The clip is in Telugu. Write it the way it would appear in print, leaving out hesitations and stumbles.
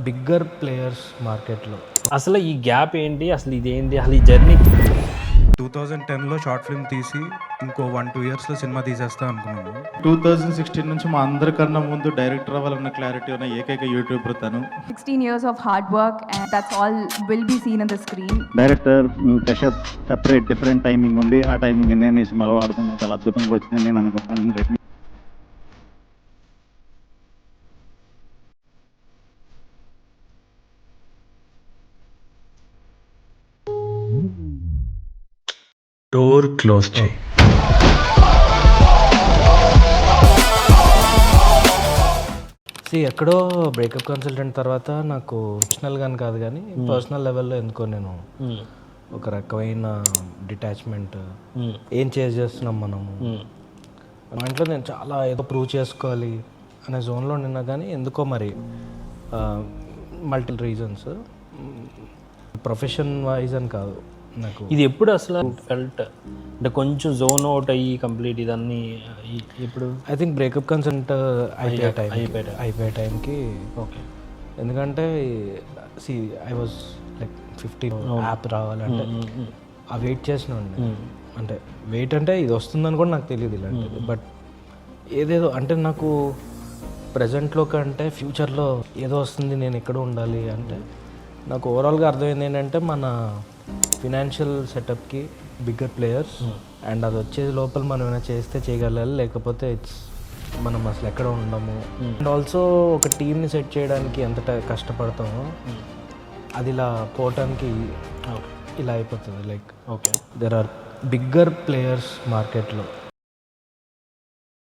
బిగ్గర్ ప్లేయర్స్ మార్కెట్లో. అసలు ఈ గ్యాప్ ఏంటి, అసలు ఇదేంటి, అసలు ఈ జర్నీ? 2010లో షార్ట్ ఫిల్మ్ తీసి ఇంకో 1-2 ఇయర్స్లో సినిమా తీసేస్తా అనుకున్నాను. 2016 నుంచి మా అందరికన్నా ముందు డైరెక్టర్ అవ్వాలన్న క్లారిటీ ఉన్న ఏకైక యూట్యూబర్ తను. 16 years of hard work and that's all will be seen on the screen. Director Kashyap separate different timing ఉంది. ఆ టైమింగ్ నేను ఈ సినిమాలో వాడుతున్నాను. చాలా అద్భుతంగా వచ్చిందని నేను అనుకుంటాను. డోర్ క్లోజ్ చేయి. ఎక్కడో బ్రేకప్ కన్సల్టెంట్ తర్వాత నాకు ప్రొఫెషనల్ గాని కాదు కానీ పర్సనల్ లెవెల్లో ఎందుకో నేను ఒక రకమైన డిటాచ్మెంట్, ఏం చేస్తున్నాం మనము, మా ఇంట్లో నేను చాలా ఏదో ప్రూవ్ చేసుకోవాలి అనే జోన్లో నిన్నా కానీ ఎందుకో మరి మల్టిపుల్ రీజన్స్, ప్రొఫెషన్ వైజ్ అని కాదు నాకు. ఇది ఎప్పుడు అసలు ఫెల్ట్ అంటే కొంచెం జోన్ అవుట్ అయ్యి కంప్లీట్ ఇదన్నీ ఇప్పుడు ఐ థింక్ బ్రేకప్ కన్సల్ట్ అయిపోయే టైంకి. ఓకే. ఎందుకంటే ఐ వాజ్ లైక్ 15 యాప్ రావాలంటే ఆ వెయిట్ చేసినండి. అంటే వెయిట్ అంటే ఇది వస్తుందని కూడా నాకు తెలియదు ఇలాంటిది. బట్ ఏదేదో అంటే నాకు ప్రజెంట్లో కంటే ఫ్యూచర్లో ఏదో వస్తుంది, నేను ఎక్కడ ఉండాలి అంటే నాకు ఓవరాల్గా అర్థమైంది ఏంటంటే మన ఫినాన్షియల్ సెటప్కి బిగ్గర్ ప్లేయర్స్ అండ్ అది వచ్చే లోపల మనం ఏమైనా చేస్తే చేయగలగాలి, లేకపోతే మనం అసలు ఎక్కడ ఉండము. అండ్ ఆల్సో ఒక టీమ్ని సెట్ చేయడానికి ఎంత కష్టపడతామో అది ఇలా పోవటానికి ఇలా అయిపోతుంది. Like okay, there are bigger players మార్కెట్లో.